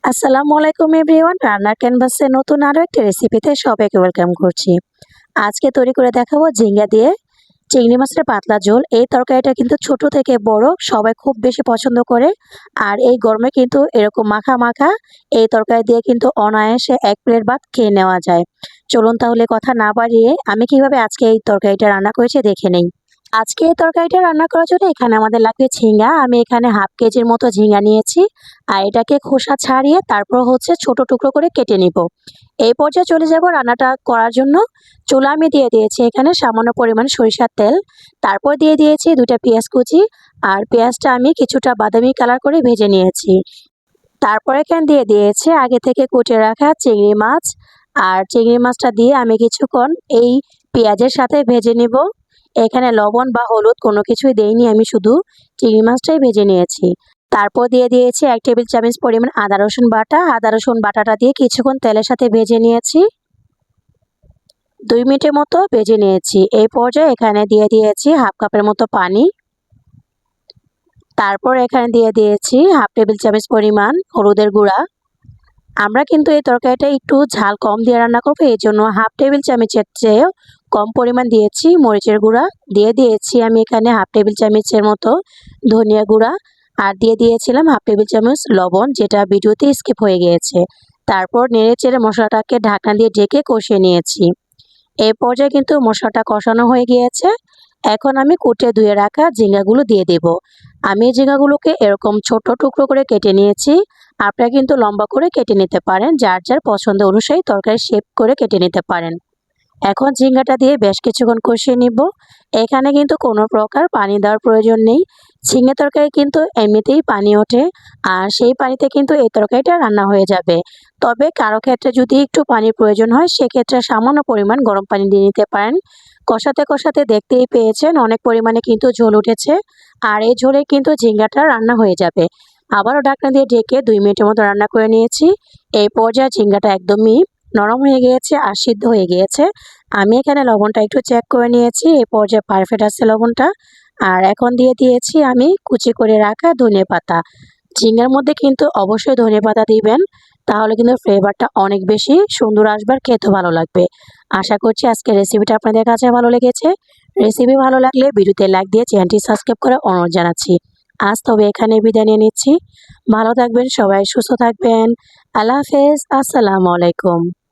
আসসালামু আলাইকুম এভরিওয়ান। রান্নার ক্যানভাসে নতুন আরও একটি রেসিপিতে সবাইকে ওয়েলকাম করছি। আজকে তৈরি করে দেখাবো ঝিঙ্গা দিয়ে চিংড়ি মাছের পাতলা ঝোল। এই তরকারিটা কিন্তু ছোট থেকে বড় সবাই খুব বেশি পছন্দ করে। আর এই গরমে কিন্তু এরকম মাখা মাখা এই তরকারি দিয়ে কিন্তু অনায়াসে ১ প্লেট ভাত খেয়ে নেওয়া যায়। চলুন তাহলে কথা না বাড়িয়ে আমি কিভাবে আজকে এই তরকারিটা রান্না করেছি দেখে নেই। আজকে এই তরকারিটা রান্না করার জন্য এখানে আমাদের লাগবে ঝিঙ্গা। আমি এখানে হাফ কেজির মতো ঝিঙ্গা নিয়েছি। আর এটাকে খোসা ছাড়িয়ে তারপর ছোট টুকরো করে কেটে নিব। এই পর্যায়ে চলে যাব রান্নাটা করার জন্য। চুলা আমি দিয়ে দিয়েছি এখানে সামান্য পরিমাণ সরিষার তেল। তারপর দিয়ে দিয়েছি ২টা পেঁয়াজ কুচি। আর পেঁয়াজটা আমি কিছুটা বাদামি কালার করে ভেজে নিয়েছি। তারপর এখানে দিয়ে দিয়েছি আগে থেকে কুটে রাখা চিংড়ি মাছ। আর চিংড়ি মাছটা দিয়ে আমি কিছুক্ষণ এই পেঁয়াজের সাথে ভেজে নিব। এখানে লবণ বা হলুদ কোনো কিছুই দেইনি, আমি শুধু চিংড়ি মাছটাই ভেজে নিয়েছি। তারপর দিয়ে দিয়েছি ১ টেবিল চামচ পরিমাণ আদা রসুন বাটা। আদা রসুন বাটাটা দিয়ে কিছুক্ষণ তেলের সাথে ভেজে নিয়েছি। ২ মিনিটের মতো ভেজে নিয়েছি। এই পর্যায়ে এখানে দিয়ে দিয়েছি হাফ কাপের মতো পানি। তারপর এখানে দিয়ে দিয়েছি হাফ টেবিল চামচ পরিমাণ হলুদের গুঁড়া। আমরা কিন্তু এই তরকারিটা একটু ঝাল কম দিয়ে রান্না করবো, এই জন্য হাফ টেবিল চামচের চেয়েও কম পরিমাণ দিয়েছি মরিচের গুঁড়া। দিয়ে দিয়েছি আমি এখানে হাফ টেবিল চামচের মতো ধনিয়া গুঁড়া। আর দিয়ে দিয়েছিলাম হাফ টেবিল চামচ লবণ, যেটা ভিডিওতে স্কিপ হয়ে গিয়েছে। তারপর নেড়ে চেড়ে মশলাটাকে ঢাকনা দিয়ে ঢেকে কষিয়ে নিয়েছি। এই পর্যায়ে কিন্তু মশলাটা কষানো হয়ে গিয়েছে। এখন আমি কুটে ধুয়ে রাখা ঝিঙ্গাগুলো দিয়ে দেব। আমি ঝিঙ্গাগুলোকে এরকম ছোট টুকরো করে কেটে নিয়েছি। আপনারা কিন্তু লম্বা করে কেটে নিতে পারেন, যার যার পছন্দ অনুযায়ী তরকারি শেপ করে কেটে নিতে পারেন। এখন ঝিঙ্গাটা দিয়ে বেশ কিছুক্ষণ কষিয়ে নিব। এখানে কিন্তু কোনো প্রকার পানি দেওয়ার প্রয়োজন নেই। ঝিঙ্গা তরকারি কিন্তু এমনিতেই পানি ওঠে, আর সেই পানিতে কিন্তু এই তরকারিটা রান্না হয়ে যাবে। তবে কারো ক্ষেত্রে যদি একটু পানির প্রয়োজন হয় সেক্ষেত্রে সামান্য পরিমাণ গরম পানি দিয়ে নিতে পারেন। কষাতে কষাতে দেখতেই পেয়েছেন অনেক পরিমাণে কিন্তু ঝোল উঠেছে। আর এই ঝোলে কিন্তু ঝিঙ্গাটা রান্না হয়ে যাবে। আবারও ঢাকনা দিয়ে ঢেকে ২ মিনিটের মতো রান্না করে নিয়েছি। এই পর্যায়ে ঝিঙ্গাটা একদমই নরম হয়ে গিয়েছে আর সিদ্ধ হয়ে গিয়েছে। আমি এখানে লবণটা একটু চেক করে নিয়েছি। এই পর্যায়ে পারফেক্ট আছে লবণটা। আর এখন দিয়ে দিয়েছি আমি কুচি করে রাখা ধনেপাতা। ঝিঙ্গার মধ্যে কিন্তু অবশ্যই ধনেপাতা দিবেন, তাহলে কিন্তু ফ্লেভারটা অনেক বেশি সুন্দর আসবে আর খেতেও ভালো লাগবে। আশা করছি আজকের রেসিপিটা আপনাদের কাছে ভালো লেগেছে। রেসিপি ভালো লাগলে ভিডিওতে লাইক দিয়ে চ্যানেলটি সাবস্ক্রাইব করে অনুরোধ জানাচ্ছি। আজ তবে এখানে বিদায় নিয়ে নিচ্ছি। ভালো থাকবেন সবাই, সুস্থ থাকবেন। আল্লাহ হাফেজ। আসসালামু আলাইকুম।